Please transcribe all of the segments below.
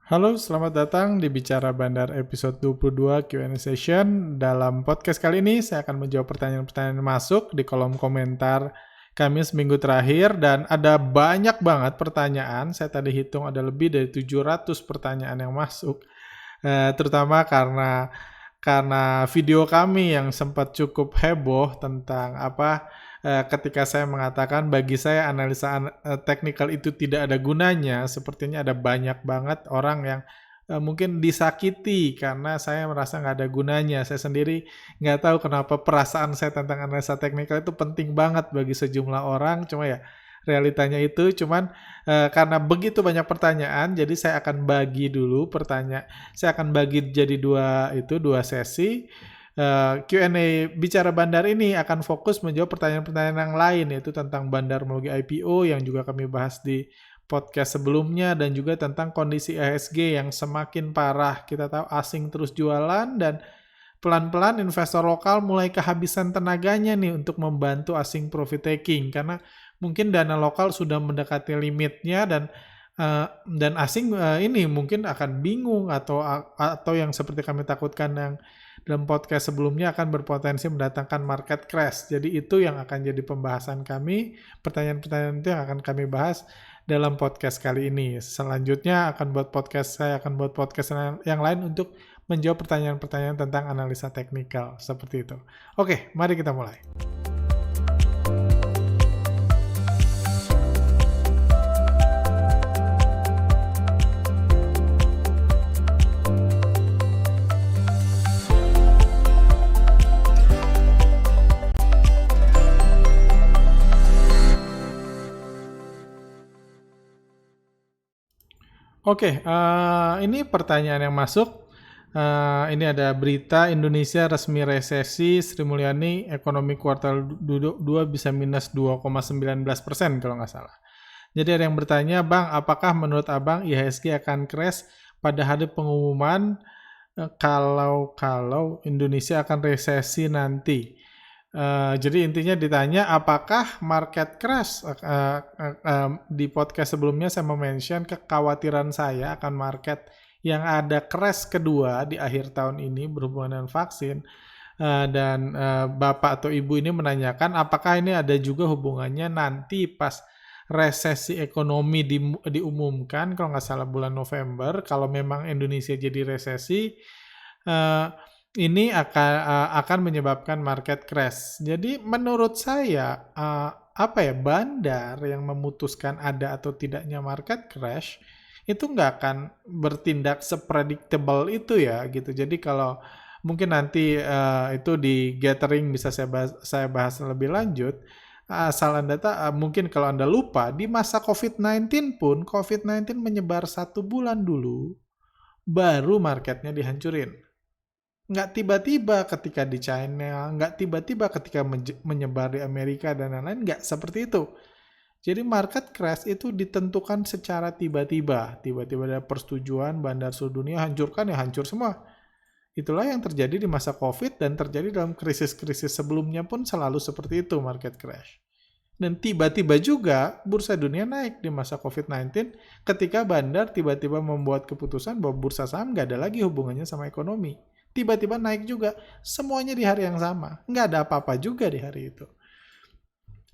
Halo, selamat datang di Bicara Bandar episode 22 Q&A session. Dalam podcast kali ini, saya akan menjawab pertanyaan-pertanyaan yang masuk di kolom komentar kami seminggu terakhir. Dan ada banyak banget pertanyaan, saya tadi hitung ada lebih dari 700 pertanyaan yang masuk. Terutama karena video kami yang sempat cukup heboh tentang ketika saya mengatakan bagi saya analisa teknikal itu tidak ada gunanya. Sepertinya ada banyak banget orang yang mungkin disakiti karena saya merasa nggak ada gunanya. Saya sendiri nggak tahu kenapa perasaan saya tentang analisa teknikal itu penting banget bagi sejumlah orang, cuma ya realitanya itu. Cuman karena begitu banyak pertanyaan, jadi saya akan bagi dulu saya akan bagi jadi dua sesi. Q&A Bicara Bandar ini akan fokus menjawab pertanyaan-pertanyaan yang lain, yaitu tentang bandar melalui IPO yang juga kami bahas di podcast sebelumnya, dan juga tentang kondisi IHSG yang semakin parah. Kita tahu asing terus jualan dan pelan-pelan investor lokal mulai kehabisan tenaganya nih untuk membantu asing profit taking, karena mungkin dana lokal sudah mendekati limitnya, dan asing ini mungkin akan bingung atau yang seperti kami takutkan yang dalam podcast sebelumnya akan berpotensi mendatangkan market crash. Jadi itu yang akan jadi pembahasan kami, pertanyaan-pertanyaan itu yang akan kami bahas dalam podcast kali ini. Selanjutnya saya akan buat podcast yang lain untuk menjawab pertanyaan-pertanyaan tentang analisa teknikal, seperti itu. Oke, mari kita mulai. Oke, ini pertanyaan yang masuk. Ini ada berita Indonesia resmi resesi, Sri Mulyani ekonomi kuartal 2 bisa minus 2,19% kalau nggak salah. Jadi ada yang bertanya, Bang, apakah menurut Abang IHSG akan crash pada hari pengumuman kalau Indonesia akan resesi nanti? Jadi intinya ditanya apakah market crash. Di podcast sebelumnya saya mention kekhawatiran saya akan market yang ada crash kedua di akhir tahun ini berhubungan dengan vaksin. Dan Bapak atau Ibu ini menanyakan apakah ini ada juga hubungannya nanti pas resesi ekonomi diumumkan, kalau nggak salah bulan November, kalau memang Indonesia jadi resesi, uh, ini akan menyebabkan market crash. Jadi menurut saya bandar yang memutuskan ada atau tidaknya market crash itu nggak akan bertindak sepredictable itu ya gitu. Jadi kalau mungkin nanti itu di gathering bisa saya bahas lebih lanjut. Asal Anda mungkin kalau Anda lupa, di masa COVID-19 pun, COVID-19 menyebar 1 bulan dulu, baru marketnya dihancurin. Nggak tiba-tiba ketika di China, nggak tiba-tiba ketika menyebar di Amerika dan lain-lain, nggak seperti itu. Jadi market crash itu ditentukan secara tiba-tiba. Tiba-tiba ada persetujuan bandar seluruh dunia hancurkan, ya hancur semua. Itulah yang terjadi di masa COVID dan terjadi dalam krisis-krisis sebelumnya pun selalu seperti itu market crash. Dan tiba-tiba juga bursa dunia naik di masa COVID-19 ketika bandar tiba-tiba membuat keputusan bahwa bursa saham nggak ada lagi hubungannya sama ekonomi. Tiba-tiba naik juga, semuanya di hari yang sama. Nggak ada apa-apa juga di hari itu.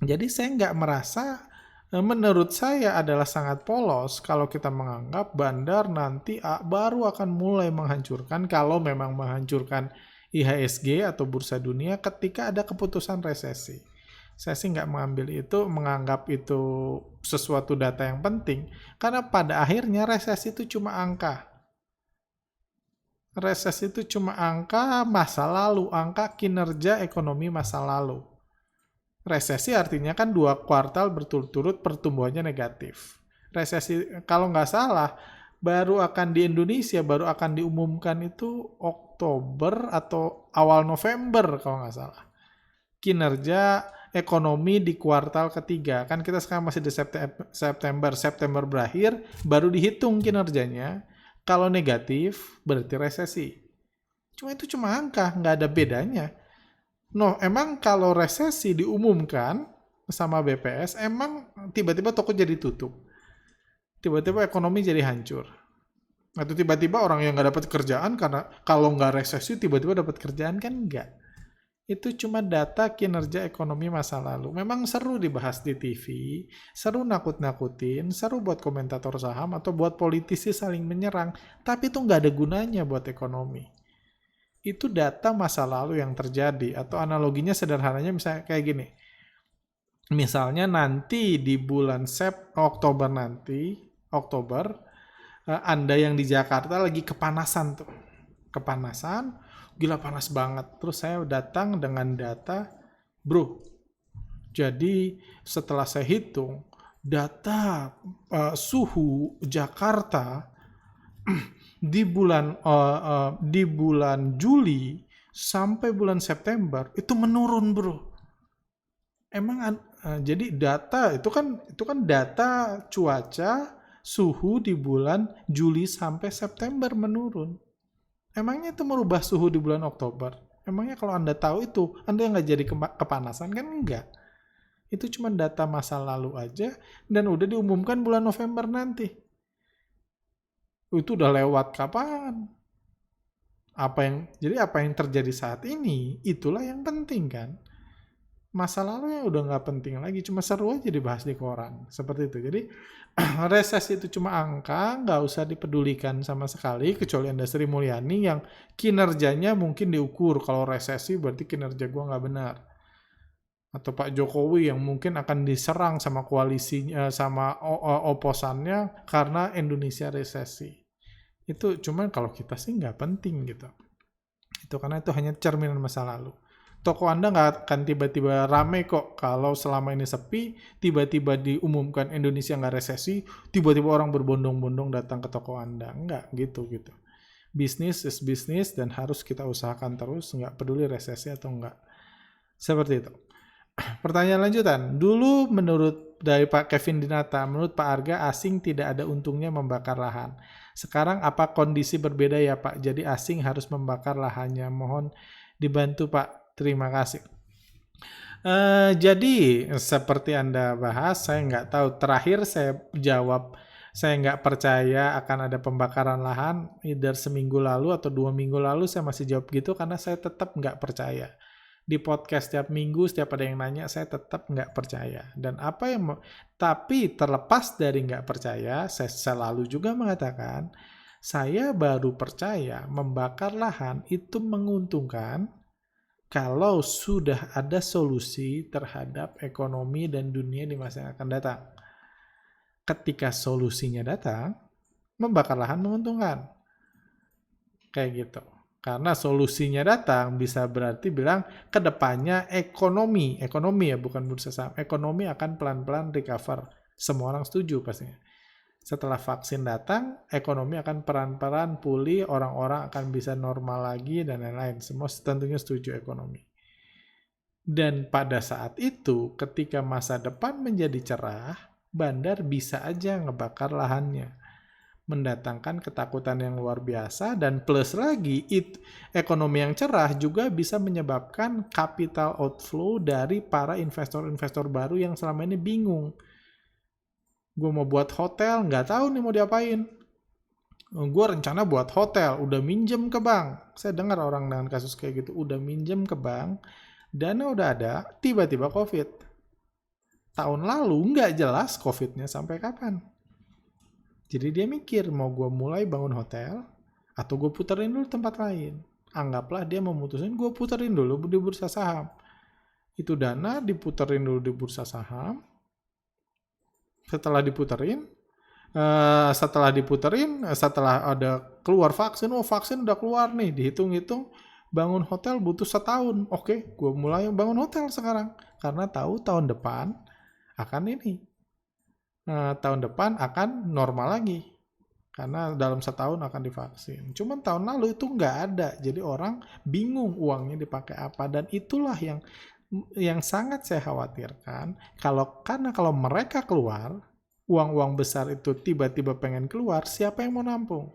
Jadi saya nggak merasa, menurut saya adalah sangat polos kalau kita menganggap bandar nanti baru akan mulai menghancurkan, kalau memang menghancurkan IHSG atau bursa dunia ketika ada keputusan resesi. Saya sih nggak menganggap itu sesuatu data yang penting, karena pada akhirnya resesi itu cuma angka. Resesi itu cuma angka masa lalu, angka kinerja ekonomi masa lalu. Resesi artinya kan 2 kuartal berturut-turut pertumbuhannya negatif. Resesi kalau nggak salah di Indonesia baru akan diumumkan itu Oktober atau awal November kalau nggak salah. Kinerja ekonomi di kuartal ketiga. Kan kita sekarang masih di September berakhir, baru dihitung kinerjanya. Kalau negatif, berarti resesi. Itu cuma angka, nggak ada bedanya. Emang kalau resesi diumumkan sama BPS, emang tiba-tiba toko jadi tutup? Tiba-tiba ekonomi jadi hancur? Atau tiba-tiba orang yang nggak dapat kerjaan karena kalau nggak resesi tiba-tiba dapat kerjaan, kan enggak. Itu cuma data kinerja ekonomi masa lalu. Memang seru dibahas di TV, seru nakut-nakutin, seru buat komentator saham atau buat politisi saling menyerang, tapi itu nggak ada gunanya buat ekonomi. Itu data masa lalu yang terjadi, atau analoginya sederhananya misalnya kayak gini. Misalnya nanti di bulan Oktober nanti, Anda yang di Jakarta lagi kepanasan tuh. Kepanasan, gila panas banget. Terus saya datang dengan data, bro. Jadi setelah saya hitung, data suhu Jakarta di bulan Juli sampai bulan September itu menurun, bro. Jadi data itu kan data cuaca suhu di bulan Juli sampai September menurun. Emangnya itu merubah suhu di bulan Oktober? Emangnya kalau Anda tahu itu, Anda nggak jadi kepanasan? Kan enggak. Itu cuma data masa lalu aja, dan udah diumumkan bulan November nanti. Itu udah lewat kapan? Jadi apa yang terjadi saat ini, itulah yang penting kan. Masa lalu yang udah nggak penting lagi, cuma seru aja dibahas di koran. Seperti itu. Jadi resesi itu cuma angka, nggak usah dipedulikan sama sekali, kecuali Anda Sri Mulyani yang kinerjanya mungkin diukur. Kalau resesi berarti kinerja gua nggak benar. Atau Pak Jokowi yang mungkin akan diserang sama koalisinya, sama oposannya karena Indonesia resesi. Itu cuman kalau kita sih nggak penting gitu. Itu karena itu hanya cerminan masa lalu. Toko Anda nggak akan tiba-tiba rame kok kalau selama ini sepi, tiba-tiba diumumkan Indonesia nggak resesi, tiba-tiba orang berbondong-bondong datang ke toko Anda. Nggak gitu. Bisnis is bisnis dan harus kita usahakan terus, nggak peduli resesi atau nggak. Seperti itu. Pertanyaan lanjutan. Dulu dari Pak Kevin Dinata, menurut Pak Arga asing tidak ada untungnya membakar lahan. Sekarang apa kondisi berbeda ya Pak? Jadi asing harus membakar lahannya. Mohon dibantu Pak. Terima kasih. Jadi seperti Anda bahas, saya nggak tahu. Terakhir saya jawab, saya nggak percaya akan ada pembakaran lahan. Either seminggu lalu atau 2 minggu lalu saya masih jawab gitu karena saya tetap nggak percaya. Di podcast setiap minggu, setiap ada yang nanya, saya tetap nggak percaya. Tapi terlepas dari nggak percaya, saya selalu juga mengatakan, saya baru percaya membakar lahan itu menguntungkan kalau sudah ada solusi terhadap ekonomi dan dunia di masa yang akan datang. Ketika solusinya datang, membakar lahan menguntungkan. Kayak gitu. Karena solusinya datang bisa berarti bilang kedepannya ekonomi ya bukan bursa saham, ekonomi akan pelan-pelan recover. Semua orang setuju pastinya. Setelah vaksin datang, ekonomi akan pelan-pelan pulih, orang-orang akan bisa normal lagi, dan lain-lain. Semua tentunya setuju ekonomi. Dan pada saat itu, ketika masa depan menjadi cerah, bandar bisa aja ngebakar lahannya. Mendatangkan ketakutan yang luar biasa, dan plus lagi, ekonomi yang cerah juga bisa menyebabkan capital outflow dari para investor-investor baru yang selama ini bingung. Gue mau buat hotel, nggak tahu nih mau diapain. Gue rencana buat hotel, udah minjem ke bank. Saya dengar orang dengan kasus kayak gitu, udah minjem ke bank, dana udah ada, tiba-tiba COVID. Tahun lalu nggak jelas COVID-nya sampai kapan. Jadi dia mikir, mau gue mulai bangun hotel, atau gue puterin dulu tempat lain. Anggaplah dia memutusin, gue puterin dulu di bursa saham. Itu dana diputerin dulu di bursa saham. Setelah diputerin, setelah ada keluar vaksin, vaksin udah keluar nih, dihitung-hitung, bangun hotel butuh setahun. Oke, gue mulai bangun hotel sekarang. Karena tahu tahun depan akan tahun depan akan normal lagi. Karena dalam setahun akan divaksin. Cuman tahun lalu itu nggak ada. Jadi orang bingung uangnya dipakai apa. Dan itulah yang sangat saya khawatirkan. Karena kalau mereka keluar, uang-uang besar itu tiba-tiba pengen keluar, siapa yang mau nampung?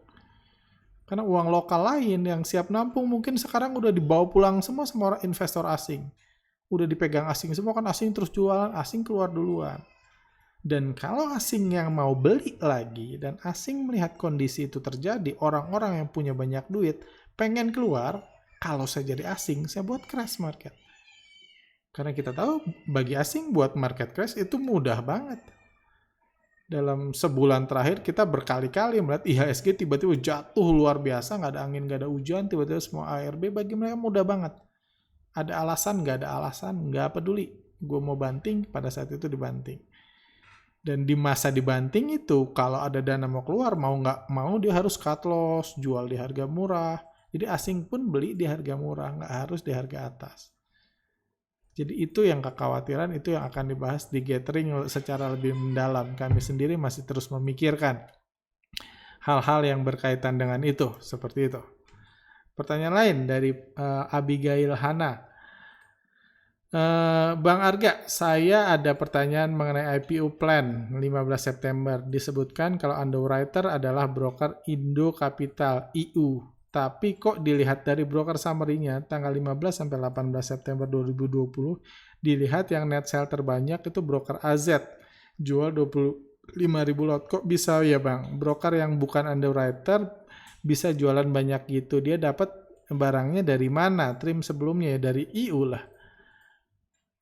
Karena uang lokal lain yang siap nampung mungkin sekarang udah dibawa pulang semua sama orang investor asing. Udah dipegang asing semua, kan asing terus jualan, asing keluar duluan. Dan kalau asing yang mau beli lagi dan asing melihat kondisi itu terjadi, orang-orang yang punya banyak duit pengen keluar, kalau saya jadi asing, saya buat crash market. Karena kita tahu bagi asing buat market crash itu mudah banget. Dalam sebulan terakhir kita berkali-kali melihat IHSG tiba-tiba jatuh luar biasa, nggak ada angin, nggak ada hujan, tiba-tiba semua ARB bagi mereka mudah banget. Ada alasan, nggak ada alasan, nggak peduli. Gue mau banting, pada saat itu dibanting. Dan di masa dibanting itu, kalau ada dana mau keluar, mau nggak mau dia harus cut loss, jual di harga murah. Jadi asing pun beli di harga murah, nggak harus di harga atas. Jadi itu yang kekhawatiran, itu yang akan dibahas di gathering secara lebih mendalam. Kami sendiri masih terus memikirkan hal-hal yang berkaitan dengan itu, seperti itu. Pertanyaan lain dari Abigail Hana. Bang Arga, saya ada pertanyaan mengenai IPO plan 15 September. Disebutkan kalau underwriter adalah broker Indo Capital IU. Tapi kok dilihat dari broker summary-nya tanggal 15 sampai 18 September 2020, dilihat yang net sale terbanyak itu broker AZ, jual 25.000 lot. Kok bisa ya Bang? Broker yang bukan underwriter bisa jualan banyak gitu. Dia dapat barangnya dari mana? Trim sebelumnya ya dari IU lah.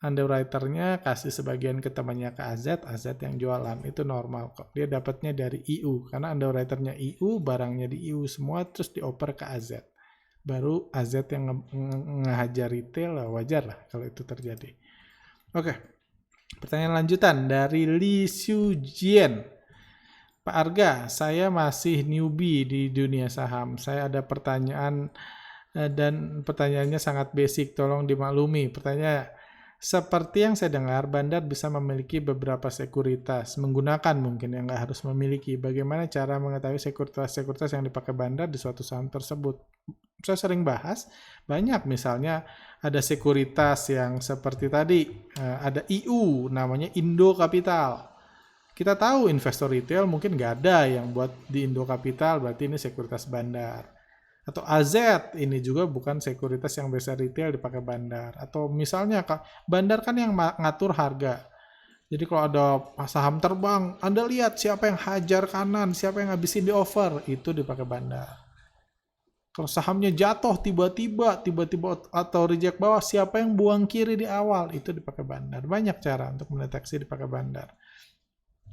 Underwriter-nya kasih sebagian ke temannya ke AZ yang jualan, itu normal kok. Dia dapatnya dari IU, karena underwriter-nya IU, barangnya di IU semua, terus dioper ke AZ. Baru AZ yang ngehajar retail, wajar lah kalau itu terjadi. Oke, pertanyaan lanjutan dari Li Xiujian. Pak Arga, saya masih newbie di dunia saham. Saya ada pertanyaan dan pertanyaannya sangat basic, tolong dimaklumi. Pertanyaan, seperti yang saya dengar, bandar bisa memiliki beberapa sekuritas, menggunakan mungkin yang nggak harus memiliki. Bagaimana cara mengetahui sekuritas-sekuritas yang dipakai bandar di suatu saham tersebut? Saya sering bahas, banyak misalnya ada sekuritas yang seperti tadi, ada IU, namanya Indo Capital. Kita tahu investor retail mungkin nggak ada yang buat di Indo Capital, berarti ini sekuritas bandar. Atau AZ, ini juga bukan sekuritas yang biasa retail dipakai bandar. Atau misalnya bandar kan yang ngatur harga. Jadi kalau ada saham terbang, Anda lihat siapa yang hajar kanan, siapa yang ngabisin di over, itu dipakai bandar. Kalau sahamnya jatuh tiba-tiba atau reject bawah, siapa yang buang kiri di awal, itu dipakai bandar. Banyak cara untuk mendeteksi dipakai bandar.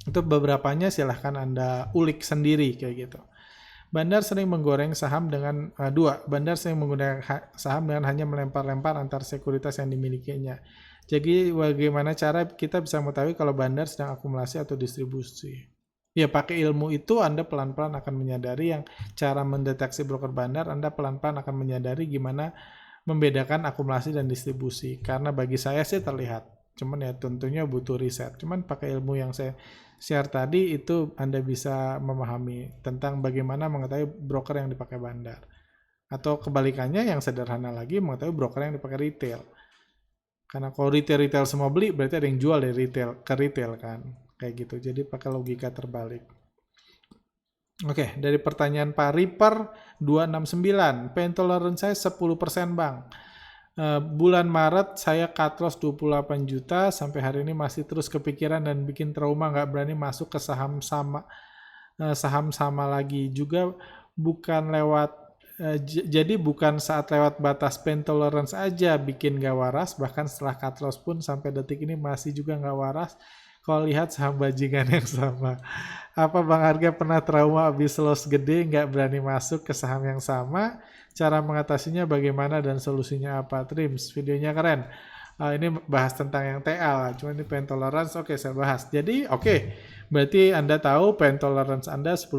Itu beberapanya silahkan Anda ulik sendiri kayak gitu. Bandar sering menggoreng saham dengan bandar sering menggunakan saham dengan hanya melempar-lempar antar sekuritas yang dimilikinya. Jadi bagaimana cara kita bisa mengetahui kalau bandar sedang akumulasi atau distribusi? Ya pakai ilmu itu Anda pelan-pelan akan menyadari yang cara mendeteksi broker bandar, Anda pelan-pelan akan menyadari gimana membedakan akumulasi dan distribusi. Karena bagi saya sih terlihat, cuman ya tentunya butuh riset. Cuman pakai ilmu yang saya share tadi itu Anda bisa memahami tentang bagaimana mengetahui broker yang dipakai bandar. Atau kebalikannya yang sederhana lagi mengetahui broker yang dipakai retail. Karena kalau retail semua beli berarti ada yang jual dari retail ke retail kan. Kayak gitu. Jadi pakai logika terbalik. Oke, dari pertanyaan Pak Ripper 269. Pain tolerance saya 10% Bang. Bulan Maret saya cut loss 28 juta, sampai hari ini masih terus kepikiran dan bikin trauma, nggak berani masuk ke saham sama lagi. Juga bukan lewat jadi bukan saat lewat batas pain tolerance aja bikin nggak waras, bahkan setelah cut loss pun sampai detik ini masih juga nggak waras kalau lihat saham bajingan yang sama. Apa Bang Arga pernah trauma habis loss gede nggak berani masuk ke saham yang sama? Cara mengatasinya bagaimana dan solusinya apa? Trims, videonya keren. Ini bahas tentang yang TA, cuma ini pain tolerance, oke saya bahas. Jadi berarti Anda tahu pain tolerance Anda 10%.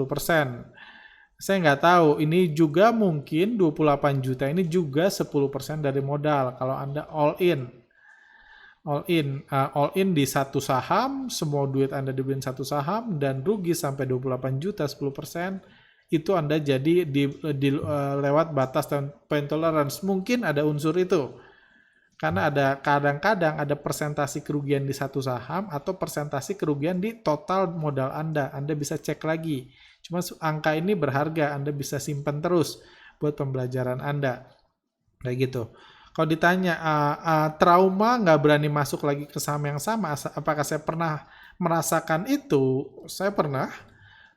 Saya nggak tahu, ini juga mungkin 28 juta ini juga 10% dari modal kalau Anda all in. All in di satu saham, semua duit Anda dibeliin satu saham dan rugi sampai 28 juta 10%. Itu Anda jadi lewat batas dan pain tolerance. Mungkin ada unsur itu. Karena ada kadang-kadang ada persentasi kerugian di satu saham atau persentasi kerugian di total modal Anda. Anda bisa cek lagi. Cuma angka ini berharga, Anda bisa simpan terus buat pembelajaran Anda. Kayak gitu. Kalau ditanya trauma nggak berani masuk lagi ke saham yang sama, apakah saya pernah merasakan itu, saya pernah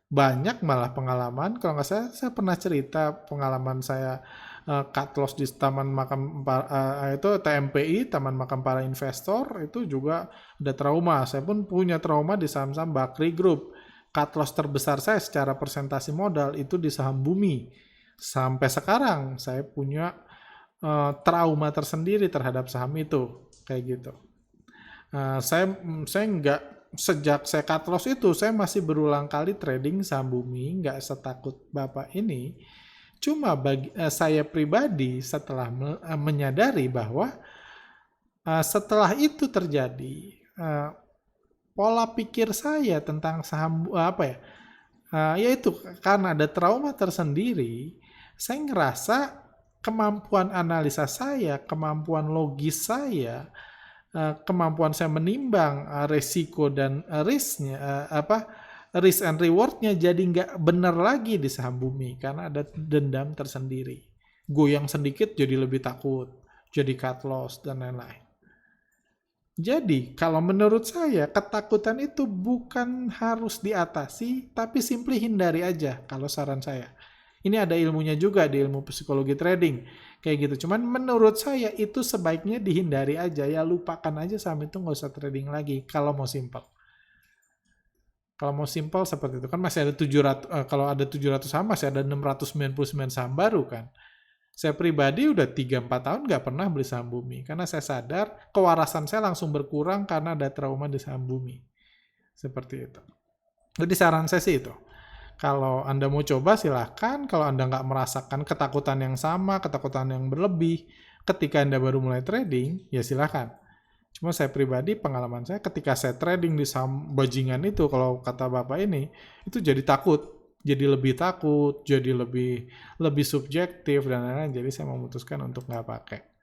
banyak malah pengalaman. Kalau nggak saya pernah cerita pengalaman saya cut loss di Taman Makam itu TMPI, Taman Makam Para Investor, itu juga ada trauma. Saya pun punya trauma di saham-saham Bakri Group. Cut loss terbesar saya secara persentase modal itu di saham Bumi. Sampai sekarang saya punya trauma tersendiri terhadap saham itu, kayak gitu. Saya nggak, sejak saya cut loss itu saya masih berulang kali trading saham Bumi, nggak setakut Bapak ini. Cuma bagi saya pribadi setelah menyadari bahwa setelah itu terjadi, pola pikir saya tentang saham yaitu karena ada trauma tersendiri, saya ngerasa kemampuan analisa saya, kemampuan logis saya, kemampuan saya menimbang resiko dan risknya, risk and rewardnya jadi nggak benar lagi di saham Bumi karena ada dendam tersendiri. Goyang sedikit jadi lebih takut, jadi cut loss dan lain-lain. Jadi kalau menurut saya ketakutan itu bukan harus diatasi, tapi simply hindari aja kalau saran saya. Ini ada ilmunya juga di ilmu psikologi trading. Kayak gitu. Cuman menurut saya itu sebaiknya dihindari aja. Ya lupakan aja saham itu, nggak usah trading lagi kalau mau simple. Kalau mau simple seperti itu. Kan masih ada 700, kalau ada 700 saham masih ada 699 saham baru kan. Saya pribadi udah 3-4 tahun nggak pernah beli saham Bumi. Karena saya sadar kewarasan saya langsung berkurang karena ada trauma di saham Bumi. Seperti itu. Jadi saran saya sih itu. Kalau Anda mau coba silahkan, kalau Anda nggak merasakan ketakutan yang sama, ketakutan yang berlebih ketika Anda baru mulai trading, ya silahkan. Cuma saya pribadi, pengalaman saya ketika saya trading di saham bajingan itu, kalau kata Bapak ini, itu jadi takut. Jadi lebih takut, jadi lebih subjektif, dan lain-lain. Jadi saya memutuskan untuk nggak pakai.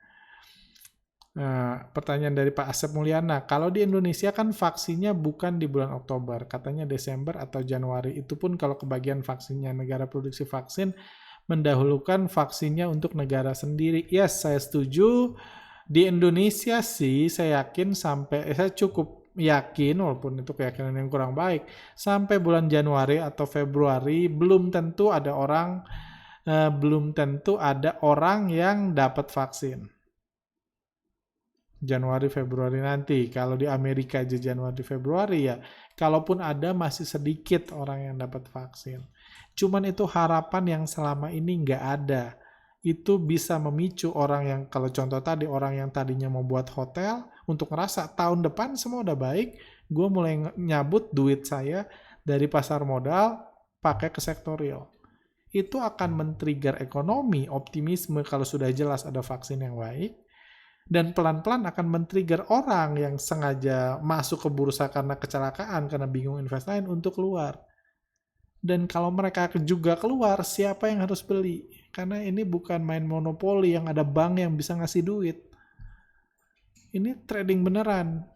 Pertanyaan dari Pak Asep Mulyana, kalau di Indonesia kan vaksinnya bukan di bulan Oktober, katanya Desember atau Januari, itu pun kalau kebagian vaksinnya negara produksi vaksin mendahulukan vaksinnya untuk negara sendiri. Yes, saya setuju. Di Indonesia sih saya yakin saya cukup yakin, walaupun itu keyakinan yang kurang baik, sampai bulan Januari atau Februari belum tentu ada orang yang dapat vaksin. Januari Februari nanti. Kalau di Amerika aja Januari Februari ya, kalaupun ada masih sedikit orang yang dapat vaksin. Cuman itu harapan yang selama ini nggak ada. Itu bisa memicu orang yang, kalau contoh tadi, orang yang tadinya mau buat hotel, untuk ngerasa tahun depan semua udah baik, gue mulai nyabut duit saya dari pasar modal pakai ke sektor real. Itu akan men-trigger ekonomi, optimisme kalau sudah jelas ada vaksin yang baik. Dan pelan-pelan akan men-trigger orang yang sengaja masuk ke bursa karena kecelakaan, karena bingung invest lain untuk keluar. Dan kalau mereka juga keluar, siapa yang harus beli? Karena ini bukan main monopoli yang ada bank yang bisa ngasih duit. Ini trading beneran.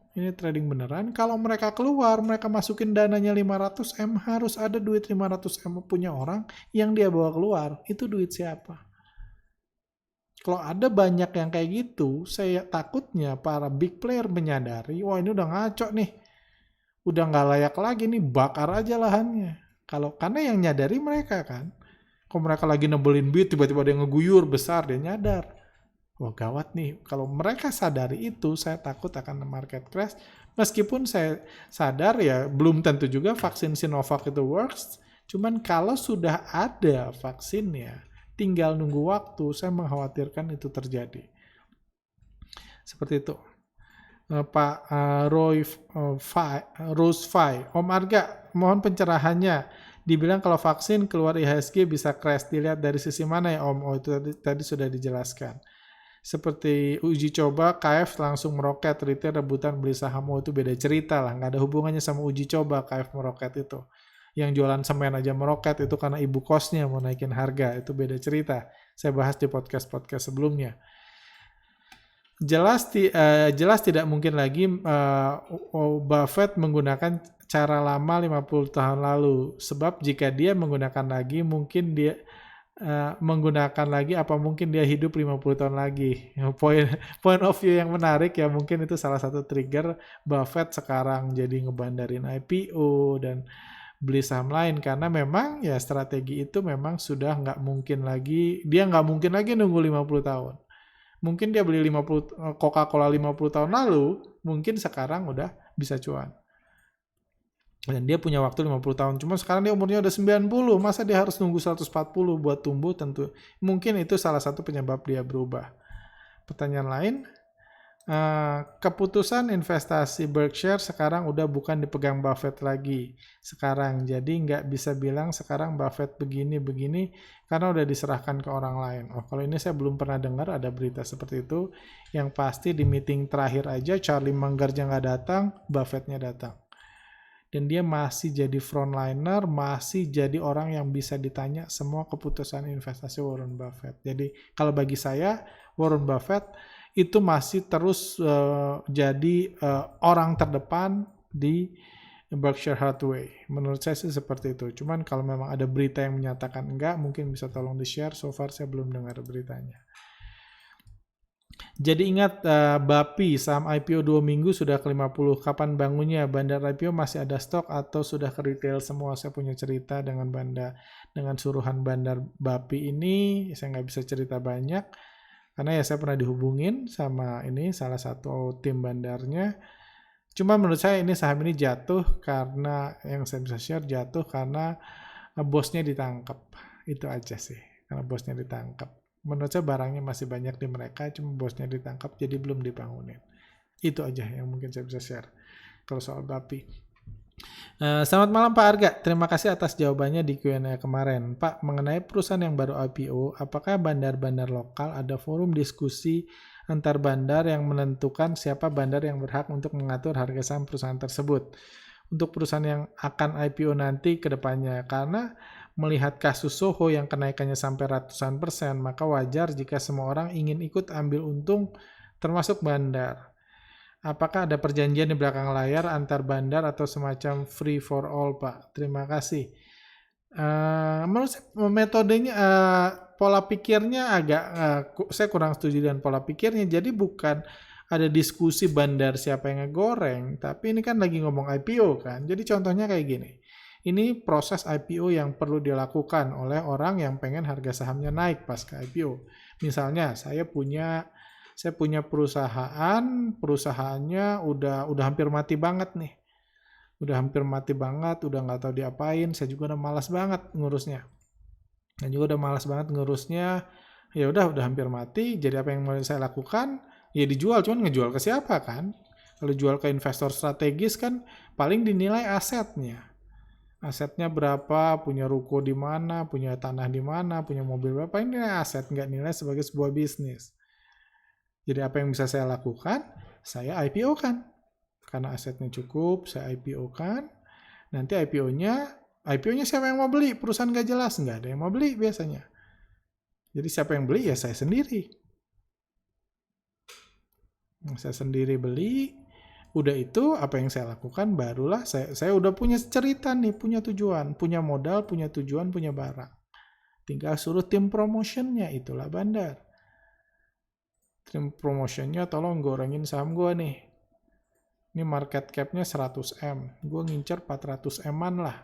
Kalau mereka keluar, mereka masukin dananya 500M, harus ada duit 500M punya orang yang dia bawa keluar. Itu duit siapa? Kalau ada banyak yang kayak gitu, saya takutnya para big player menyadari, wah ini udah ngaco nih, udah nggak layak lagi nih, bakar aja lahannya. Karena yang nyadari mereka kan, kalau mereka lagi nebelin bid, tiba-tiba dia ngeguyur besar, dia nyadar, wah gawat nih. Kalau mereka sadari itu, saya takut akan market crash. Meskipun saya sadar ya, belum tentu juga vaksin Sinovac itu works. Cuman kalau sudah ada vaksinnya, tinggal nunggu waktu, saya mengkhawatirkan itu terjadi. Seperti itu. Pak Rose Fai, Om Arga, mohon pencerahannya. Dibilang kalau vaksin keluar IHSG bisa crash, dilihat dari sisi mana ya Om? Oh itu tadi sudah dijelaskan. Seperti uji coba, KF langsung meroket, retail rebutan beli saham, itu beda cerita lah. Nggak ada hubungannya sama uji coba KF meroket itu. Yang jualan semen aja meroket itu karena ibu kosnya mau naikin harga, itu beda cerita. Saya bahas di podcast sebelumnya. Jelas tidak mungkin lagi Buffett menggunakan cara lama 50 tahun lalu. Sebab jika dia menggunakan lagi, mungkin dia menggunakan lagi, apa mungkin dia hidup 50 tahun lagi. Point of view yang menarik ya, mungkin itu salah satu trigger Buffett sekarang jadi ngebandarin IPO dan beli saham lain, karena memang ya strategi itu memang sudah nggak mungkin lagi, dia nggak mungkin lagi nunggu 50 tahun. Mungkin dia beli Coca-Cola 50 tahun lalu, mungkin sekarang udah bisa cuan. Dan dia punya waktu 50 tahun. Cuma sekarang dia umurnya udah 90. Masa dia harus nunggu 140 buat tumbuh? Tentu. Mungkin itu salah satu penyebab dia berubah. Pertanyaan lain. Keputusan investasi Berkshire sekarang udah bukan dipegang Buffett lagi. Sekarang. Jadi nggak bisa bilang sekarang Buffett begini-begini karena udah diserahkan ke orang lain. Oh, kalau ini saya belum pernah dengar ada berita seperti itu. Yang pasti di meeting terakhir aja Charlie Munger-nya nggak datang, Buffett-nya datang. Dan dia masih jadi frontliner, masih jadi orang yang bisa ditanya semua keputusan investasi Warren Buffett. Jadi kalau bagi saya, Warren Buffett itu masih terus jadi orang terdepan di Berkshire Hathaway. Menurut saya sih seperti itu. Cuman kalau memang ada berita yang menyatakan enggak, mungkin bisa tolong di-share. So far saya belum dengar beritanya. Jadi ingat BAPI, saham IPO 2 minggu sudah ke 50. Kapan bangunnya? Bandar IPO masih ada stok atau sudah ke retail semua? Saya punya cerita dengan suruhan bandar BAPI ini. Saya nggak bisa cerita banyak. Karena ya saya pernah dihubungin sama ini salah satu tim bandarnya. Cuma menurut saya ini saham ini jatuh karena, yang saya bisa share, jatuh karena bosnya ditangkap. Itu aja sih. Karena bosnya ditangkap. Menurut saya barangnya masih banyak di mereka, cuma bosnya ditangkap jadi belum dibangunin. Itu aja yang mungkin saya bisa share kalau soal BAPI. Selamat malam Pak Arga, terima kasih atas jawabannya di Q&A kemarin. Pak, mengenai perusahaan yang baru IPO, apakah bandar-bandar lokal ada forum diskusi antar bandar yang menentukan siapa bandar yang berhak untuk mengatur harga saham perusahaan tersebut untuk perusahaan yang akan IPO nanti ke depannya? Karena melihat kasus Soho yang kenaikannya sampai ratusan %, maka wajar jika semua orang ingin ikut ambil untung, termasuk bandar. Apakah ada perjanjian di belakang layar antar bandar atau semacam free for all, Pak? Terima kasih. Menurut saya metodenya, pola pikirnya agak, saya kurang setuju dengan pola pikirnya. Jadi bukan ada diskusi bandar siapa yang ngegoreng, tapi ini kan lagi ngomong IPO kan. Jadi contohnya kayak gini. Ini proses IPO yang perlu dilakukan oleh orang yang pengen harga sahamnya naik pas ke IPO. Misalnya saya punya perusahaannya udah hampir mati banget nih. Udah hampir mati banget, udah nggak tahu diapain, saya juga udah malas banget ngurusnya. Ya udah hampir mati, jadi apa yang mau saya lakukan? Ya dijual, cuman ngejual ke siapa kan? Kalau jual ke investor strategis kan paling dinilai asetnya. Asetnya berapa, punya ruko di mana, punya tanah di mana, punya mobil berapa, ini aset, nggak nilai sebagai sebuah bisnis. Jadi apa yang bisa saya lakukan? Saya IPO kan. Karena asetnya cukup, saya IPO kan. Nanti IPO-nya siapa yang mau beli? Perusahaan nggak jelas, nggak ada yang mau beli biasanya. Jadi siapa yang beli? Ya saya sendiri. Saya sendiri beli. Udah itu apa yang saya lakukan, barulah saya udah punya cerita nih, punya tujuan, punya modal, punya tujuan, punya barang. Tinggal suruh tim promotionnya, itulah bandar. Tim promotionnya tolong gorengin saham gue nih. Ini market cap-nya 100 M. Gue ngincer 400 M-an lah.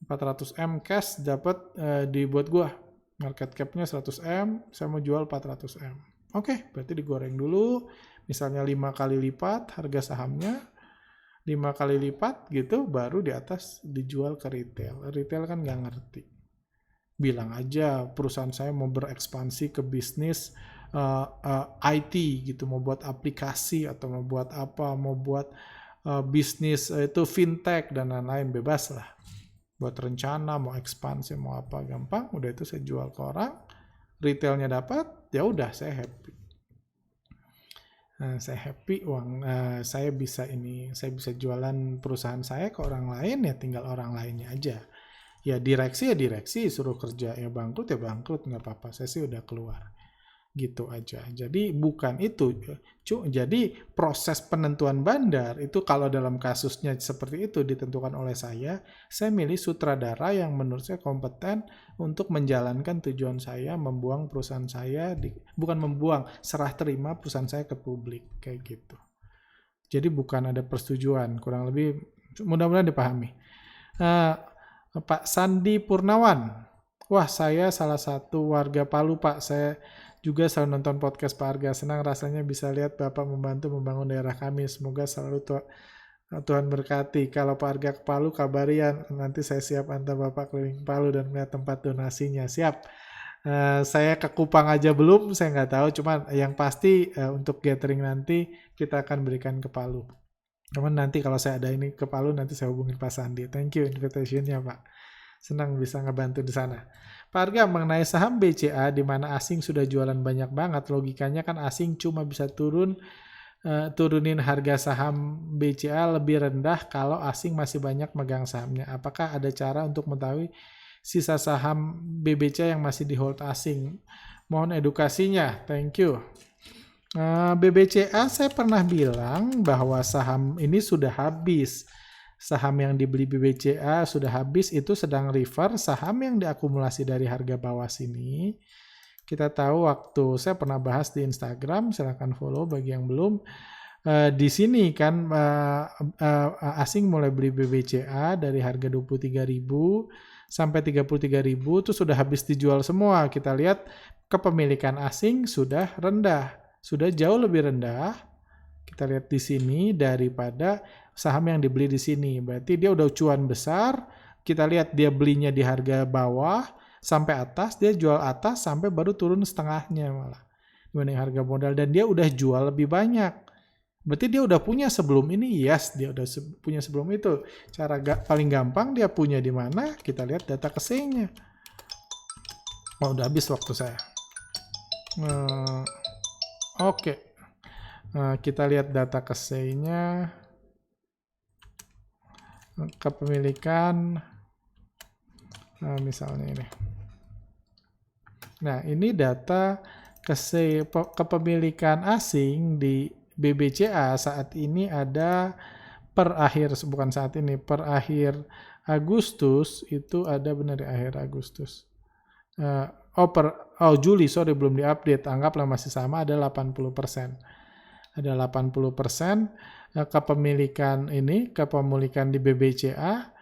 400 M cash dapat dibuat gue. Market cap-nya 100 M, saya mau jual 400 M. Oke, berarti digoreng dulu. Misalnya 5 kali lipat harga sahamnya, 5 kali lipat gitu, baru di atas dijual ke retail. Retail kan nggak ngerti. Bilang aja perusahaan saya mau berekspansi ke bisnis IT gitu, mau buat aplikasi atau mau buat apa, mau buat bisnis itu fintech dan lain-lain, bebas lah. Buat rencana, mau ekspansi, mau apa, gampang. Udah itu saya jual ke orang, retailnya dapat, ya udah saya happy. Saya bisa jualan perusahaan saya ke orang lain, ya tinggal orang lainnya aja. Ya direksi, suruh kerja, ya bangkrut, nggak apa-apa, saya sih udah keluar. Gitu aja. Jadi bukan itu. Jadi proses penentuan bandar itu kalau dalam kasusnya seperti itu ditentukan oleh saya milih sutradara yang menurut saya kompeten untuk menjalankan tujuan saya, membuang perusahaan saya, bukan membuang, serah terima perusahaan saya ke publik, kayak gitu. Jadi bukan ada persetujuan, kurang lebih mudah-mudahan dipahami. Pak Sandi Purnawan, wah saya salah satu warga Palu Pak, saya juga selalu nonton podcast Pak Arga. Senang rasanya bisa lihat Bapak membantu membangun daerah kami. Semoga selalu Tuhan berkati. Kalau Pak Arga ke Palu, kabari ya. Nanti saya siap antar Bapak keliling Palu dan melihat tempat donasinya. Siap. Saya ke Kupang aja belum, saya nggak tahu. Cuman yang pasti untuk gathering nanti kita akan berikan ke Palu. Cuman nanti kalau saya ada ini ke Palu, nanti saya hubungin Pak Sandi. Thank you invitation-nya Pak. Senang bisa ngebantu di sana. Pak Arga, mengenai saham BCA di mana asing sudah jualan banyak banget, logikanya kan asing cuma bisa turunin harga saham BCA lebih rendah kalau asing masih banyak megang sahamnya. Apakah ada cara untuk mengetahui sisa saham BBCA yang masih di hold asing? Mohon edukasinya. Thank you. BBCA saya pernah bilang bahwa saham ini sudah habis. Saham yang dibeli BBCA sudah habis, itu sedang refer saham yang diakumulasi dari harga bawah sini. Kita tahu waktu saya pernah bahas di Instagram, silahkan follow bagi yang belum. Di sini kan asing mulai beli BBCA dari harga 23.000 sampai 33.000 itu sudah habis dijual semua. Kita lihat kepemilikan asing sudah rendah, sudah jauh lebih rendah. Kita lihat di sini daripada saham yang dibeli di sini. Berarti dia udah cuan besar. Kita lihat dia belinya di harga bawah sampai atas, dia jual atas sampai baru turun setengahnya malah dibanding harga modal, dan dia udah jual lebih banyak. Berarti dia udah punya sebelum ini. Yes, dia udah punya sebelum itu. Cara paling gampang dia punya di mana? Kita lihat data KC-nya. Udah habis waktu saya. Oke. Kita lihat data KC-nya. Kepemilikan. Misalnya ini. Nah, ini data kepemilikan asing di BBCA saat ini ada per akhir Agustus itu ada, benar di akhir Agustus. Juli, belum diupdate. Anggaplah masih sama, ada 80%. Ada 80% kepemilikan di BBCA.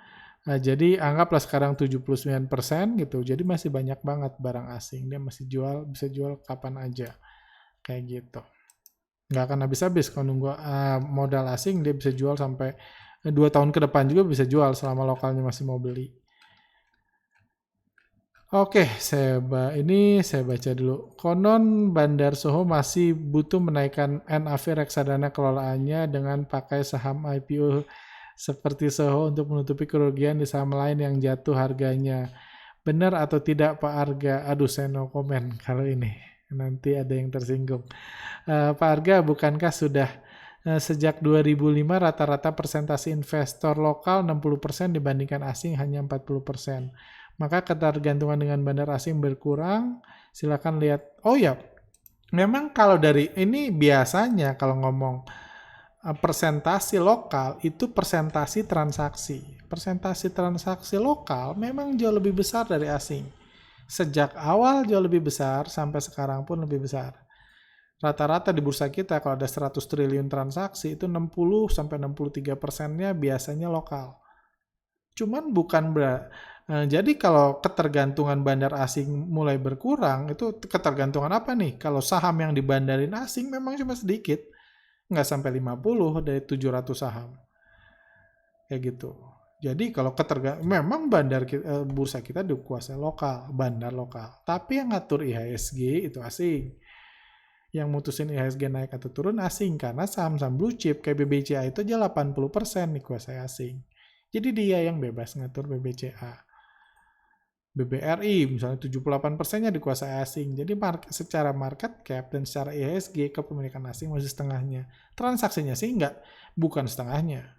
Jadi anggaplah sekarang 79% gitu. Jadi masih banyak banget barang asing. Dia masih bisa jual kapan aja. Kayak gitu. Nggak akan habis-habis kalau nunggu modal asing, dia bisa jual sampai 2 tahun ke depan juga bisa jual selama lokalnya masih mau beli. Oke, saya baca dulu. Konon Bandar Soho masih butuh menaikkan NAV reksadana kelolaannya dengan pakai saham IPO seperti Soho untuk menutupi kerugian di saham lain yang jatuh harganya. Benar atau tidak Pak Arga? Aduh, saya no comment kalau ini. Nanti ada yang tersinggung. Pak Arga, bukankah sudah sejak 2005 rata-rata persentase investor lokal 60% dibandingkan asing hanya 40%. Maka ketergantungan dengan bandar asing berkurang. Silakan lihat. Oh ya, memang kalau dari ini biasanya kalau ngomong persentase lokal itu persentase transaksi. Persentase transaksi lokal memang jauh lebih besar dari asing. Sejak awal jauh lebih besar, sampai sekarang pun lebih besar. Rata-rata di bursa kita kalau ada 100 triliun transaksi, itu 60-63%-nya biasanya lokal. Cuman bukan jadi kalau ketergantungan bandar asing mulai berkurang, itu ketergantungan apa nih? Kalau saham yang dibandarin asing memang cuma sedikit. Nggak sampai 50 dari 700 saham. Kayak gitu. Jadi kalau memang bursa kita dikuasai lokal, bandar lokal. Tapi yang ngatur IHSG itu asing. Yang mutusin IHSG naik atau turun asing, karena saham-saham blue chip kayak BBCA itu aja 80% dikuasai asing. Jadi dia yang bebas ngatur BBCA. BBRI misalnya 78%-nya dikuasai asing. Jadi secara market cap dan secara IHSG kepemilikan asing masih setengahnya. Transaksinya sih bukan setengahnya.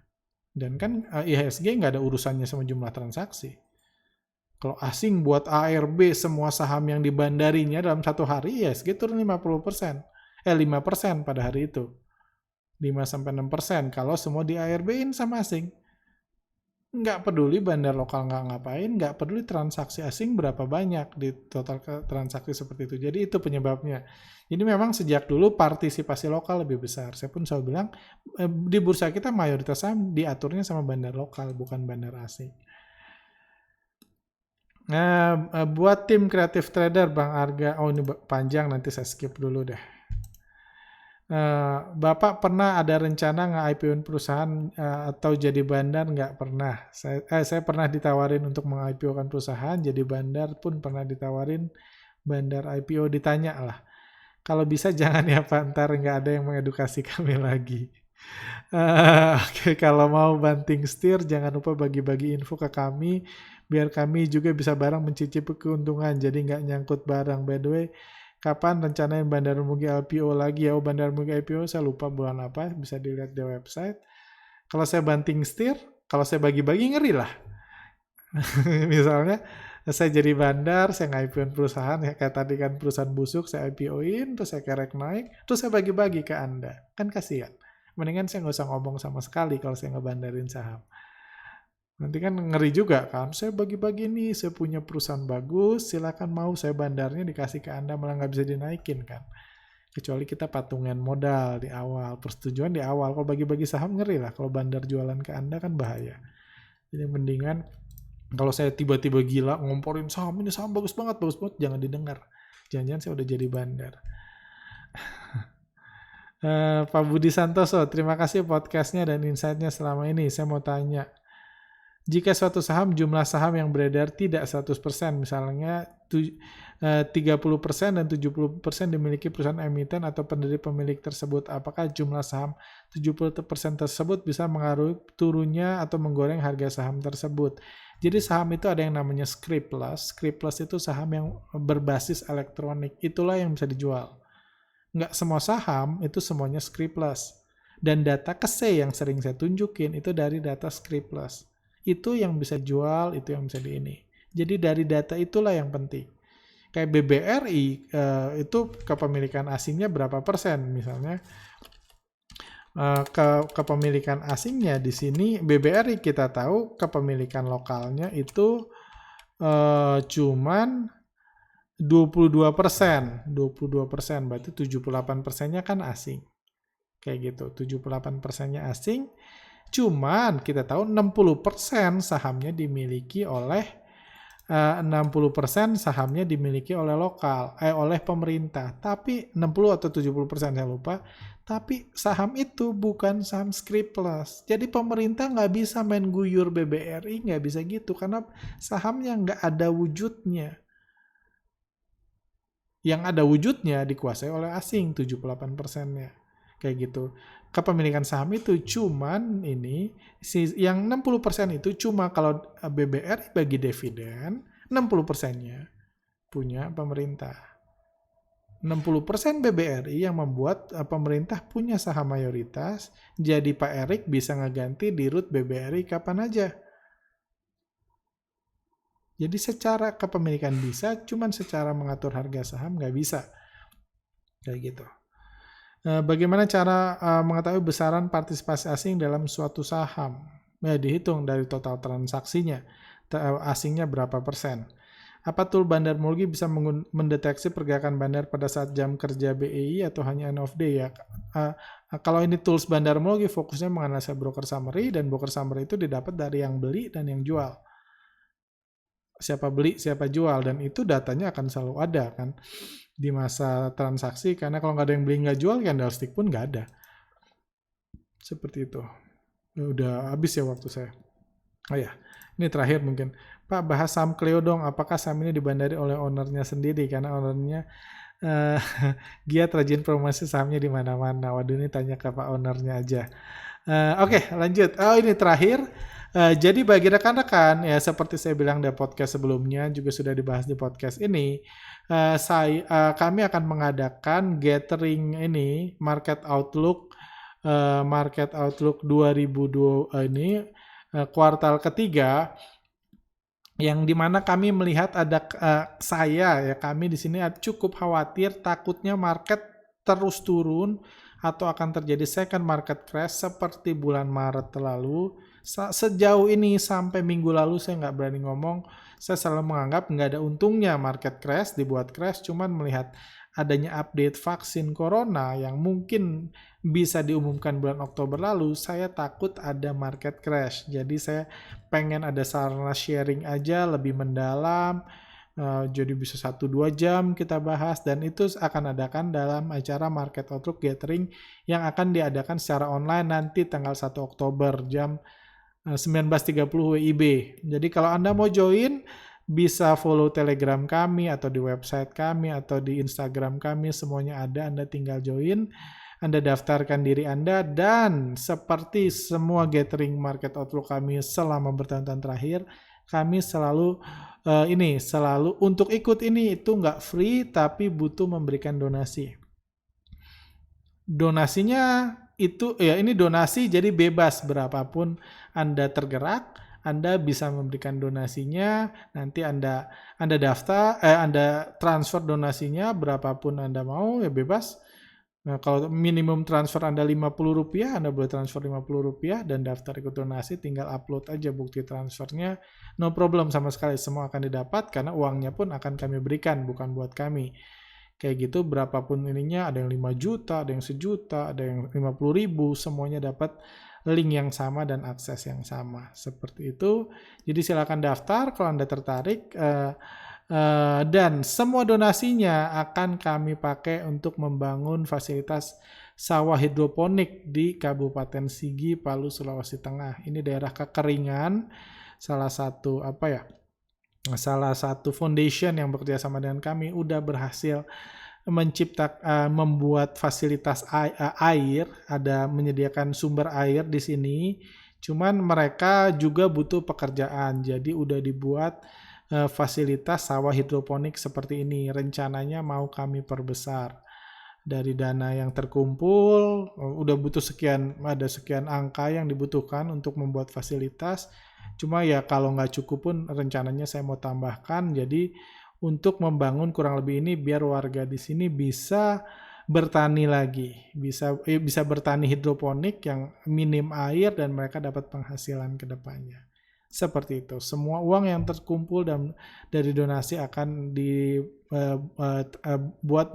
Dan kan IHSG nggak ada urusannya sama jumlah transaksi. Kalau asing buat ARB semua saham yang dibandarinya dalam satu hari, ya segitu turun 50%. 5% pada hari itu. 5-6% kalau semua di ARB-in sama asing. Nggak peduli bandar lokal nggak ngapain, nggak peduli transaksi asing berapa banyak di total transaksi seperti itu. Jadi itu penyebabnya. Jadi memang sejak dulu partisipasi lokal lebih besar. Saya pun selalu bilang, di bursa kita mayoritas saham diaturnya sama bandar lokal, bukan bandar asing. Nah, buat tim kreatif trader, Bang Arga, ini panjang, nanti saya skip dulu deh. Bapak pernah ada rencana nge-IPO-in perusahaan atau jadi bandar? Nggak pernah. Saya pernah ditawarin untuk meng-IPO-kan perusahaan, jadi bandar pun pernah ditawarin bandar IPO, ditanya lah. Kalau bisa jangan ya Pak, ntar nggak ada yang mengedukasi kami lagi. Oke, kalau mau banting setir, jangan lupa bagi-bagi info ke kami, biar kami juga bisa bareng mencicipi keuntungan, jadi nggak nyangkut barang. By the way, kapan rencanain Bandar Mugi IPO lagi ya? Bandar Mugi IPO saya lupa bulan apa, bisa dilihat di website. Kalau saya banting setir, kalau saya bagi-bagi ngeri lah. Misalnya saya jadi bandar, saya nge-IPO-in perusahaan, ya kayak tadi kan perusahaan busuk, saya IPO-in, terus saya kerek naik, terus saya bagi-bagi ke Anda. Kan kasihan. Mendingan saya nggak usah ngomong sama sekali kalau saya ngebandarin saham. Nanti kan ngeri juga kan, saya bagi-bagi nih, saya punya perusahaan bagus, silakan mau saya bandarnya dikasih ke Anda, malah nggak bisa dinaikin kan. Kecuali kita patungan modal di awal, persetujuan di awal. Kalau bagi-bagi saham ngeri lah, kalau bandar jualan ke Anda kan bahaya. Jadi mendingan kalau saya tiba-tiba gila ngomporin saham, ini saham bagus banget, jangan didengar. Jangan-jangan saya udah jadi bandar. Pak Budi Santoso, terima kasih podcastnya dan insight-nya selama ini. Saya mau tanya, jika suatu saham jumlah saham yang beredar tidak 100%, misalnya 30% dan 70% dimiliki perusahaan emiten atau pendiri pemilik tersebut, apakah jumlah saham 70% tersebut bisa mengaruhi turunnya atau menggoreng harga saham tersebut? Jadi saham itu ada yang namanya scriptless. Scriptless itu saham yang berbasis elektronik. Itulah yang bisa dijual. Nggak semua saham itu semuanya scriptless. Dan data KSE yang sering saya tunjukin itu dari data scriptless. Itu yang bisa jual, itu yang bisa di ini. Jadi dari data itulah yang penting. Kayak BBRI itu kepemilikan asingnya berapa persen misalnya. Kepemilikan asingnya di sini BBRI kita tahu kepemilikan lokalnya itu cuman 22%, 22%, berarti 78%-nya kan asing. Kayak gitu, 78%-nya asing. Cuman kita tahu 60% sahamnya dimiliki oleh 60% sahamnya dimiliki oleh oleh pemerintah. Tapi 60 atau 70% saya lupa. Tapi saham itu bukan saham scriptless. Jadi pemerintah nggak bisa main guyur BBRI, nggak bisa gitu. Karena sahamnya nggak ada wujudnya. Yang ada wujudnya dikuasai oleh asing, 78%-nya. Kayak gitu. Kepemilikan saham itu cuman ini, yang 60% itu cuma kalau BBRI bagi dividen, 60%-nya punya pemerintah. 60% BBRI yang membuat pemerintah punya saham mayoritas, jadi Pak Erik bisa ngeganti di root BBRI kapan aja. Jadi secara kepemilikan bisa, cuman secara mengatur harga saham nggak bisa. Kayak gitu. Bagaimana cara mengetahui besaran partisipasi asing dalam suatu saham? Dihitung dari total transaksinya, asingnya berapa persen. Apa tool Bandar Mugi bisa mendeteksi pergerakan bandar pada saat jam kerja BEI atau hanya end of day ya? Kalau ini tools Bandar Mugi fokusnya menganalisa broker summary, dan broker summary itu didapat dari yang beli dan yang jual. Siapa beli, siapa jual, dan itu datanya akan selalu ada kan di masa transaksi, karena kalau nggak ada yang beli nggak jual, candlestick pun nggak ada. Seperti itu. Udah habis ya waktu saya. Oh ya, ini terakhir mungkin. Pak, bahas saham Cleo dong. Apakah saham ini dibandari oleh ownernya sendiri? Karena ownernya giat rajin promosi sahamnya di mana-mana. Waduh, ini tanya ke Pak ownernya aja. Oke, lanjut. Ini terakhir. Jadi bagi rekan-rekan, ya seperti saya bilang di podcast sebelumnya, juga sudah dibahas di podcast ini, kami akan mengadakan gathering ini, Market Outlook 2020 ini, kuartal ketiga, yang dimana kami melihat ada kami di sini cukup khawatir takutnya market terus turun atau akan terjadi second market crash seperti bulan Maret lalu. Sejauh ini sampai minggu lalu saya nggak berani ngomong, saya selalu menganggap nggak ada untungnya market crash, dibuat crash, cuman melihat adanya update vaksin corona yang mungkin bisa diumumkan bulan Oktober lalu, saya takut ada market crash. Jadi saya pengen ada sarana sharing aja lebih mendalam, jadi bisa 1-2 jam kita bahas, dan itu akan adakan dalam acara Market Outlook Gathering yang akan diadakan secara online nanti tanggal 1 Oktober jam 19.30 WIB. Jadi kalau Anda mau join, bisa follow Telegram kami atau di website kami atau di Instagram kami, semuanya ada, Anda tinggal join. Anda daftarkan diri Anda, dan seperti semua gathering Market Outlook kami selama bertahun-tahun terakhir, kami selalu untuk ikut ini itu nggak free tapi butuh memberikan donasi. Donasinya itu ini donasi jadi bebas, berapapun Anda tergerak, Anda bisa memberikan donasinya. Nanti Anda daftar, Anda transfer donasinya berapapun Anda mau, ya bebas. Nah, kalau minimum transfer Anda Rp50, Anda boleh transfer Rp50 dan daftar ikut donasi, tinggal upload aja bukti transfernya. No problem sama sekali, semua akan didapat karena uangnya pun akan kami berikan, bukan buat kami. Kayak gitu, berapapun ininya, ada yang 5 juta, ada yang 1 juta, ada yang 50.000, semuanya dapat link yang sama dan akses yang sama. Seperti itu. Jadi silakan daftar kalau Anda tertarik. Dan semua donasinya akan kami pakai untuk membangun fasilitas sawah hidroponik di Kabupaten Sigi, Palu, Sulawesi Tengah. Ini daerah kekeringan, salah satu foundation yang bekerja sama dengan kami udah berhasil membuat fasilitas air, ada menyediakan sumber air di sini. Cuman mereka juga butuh pekerjaan, jadi udah dibuat fasilitas sawah hidroponik seperti ini. Rencananya mau kami perbesar. Dari dana yang terkumpul, udah butuh ada sekian angka yang dibutuhkan untuk membuat fasilitas. Cuma ya kalau nggak cukup pun rencananya saya mau tambahkan. Jadi untuk membangun kurang lebih ini biar warga di sini bisa bertani lagi, bisa bertani hidroponik yang minim air dan mereka dapat penghasilan ke depannya. Seperti itu. Semua uang yang terkumpul dan dari donasi akan dibuat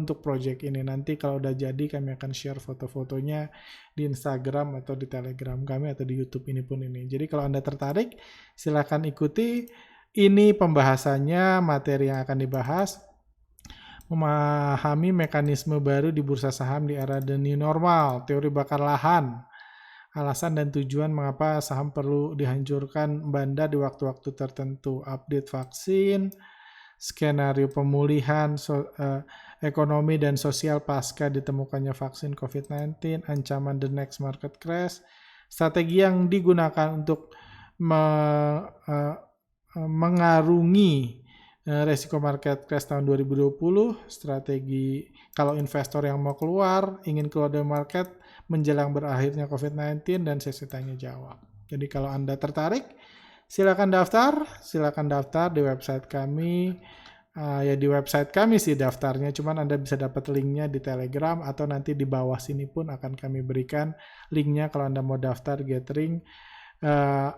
untuk project ini. Nanti kalau udah jadi kami akan share foto-fotonya di Instagram atau di Telegram kami atau di YouTube ini pun ini. Jadi kalau Anda tertarik, silakan ikuti. Ini pembahasannya, materi yang akan dibahas. Memahami mekanisme baru di bursa saham di era the new normal, teori bakar lahan. Alasan dan tujuan mengapa saham perlu dihancurkan bandar di waktu-waktu tertentu, update vaksin, skenario pemulihan ekonomi dan sosial pasca ditemukannya vaksin COVID-19, ancaman the next market crash, strategi yang digunakan untuk mengarungi resiko market crash tahun 2020, strategi kalau investor yang mau keluar, ingin keluar dari market menjelang berakhirnya COVID-19, dan sesi tanya jawab. Jadi kalau Anda tertarik, silakan daftar di website kami. Ya di website kami sih daftarnya, cuman Anda bisa dapat linknya di Telegram atau nanti di bawah sini pun akan kami berikan linknya kalau Anda mau daftar gathering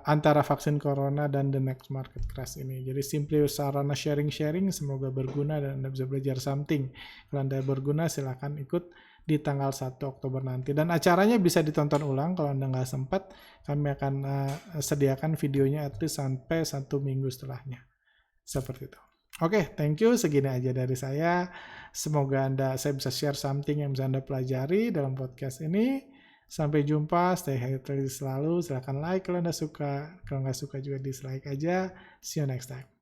antara vaksin corona dan the next market crash ini. Jadi simply sarana sharing-sharing, semoga berguna dan Anda bisa belajar something. Kalau Anda berguna, silakan ikut di tanggal 1 Oktober nanti. Dan acaranya bisa ditonton ulang kalau Anda nggak sempat. Kami akan sediakan videonya at least sampai 1 minggu setelahnya. Seperti itu. Oke, thank you. Segini aja dari saya. Semoga saya bisa share something yang bisa Anda pelajari dalam podcast ini. Sampai jumpa, stay healthy selalu. Silahkan like kalau Anda suka. Kalau nggak suka juga dislike aja. See you next time.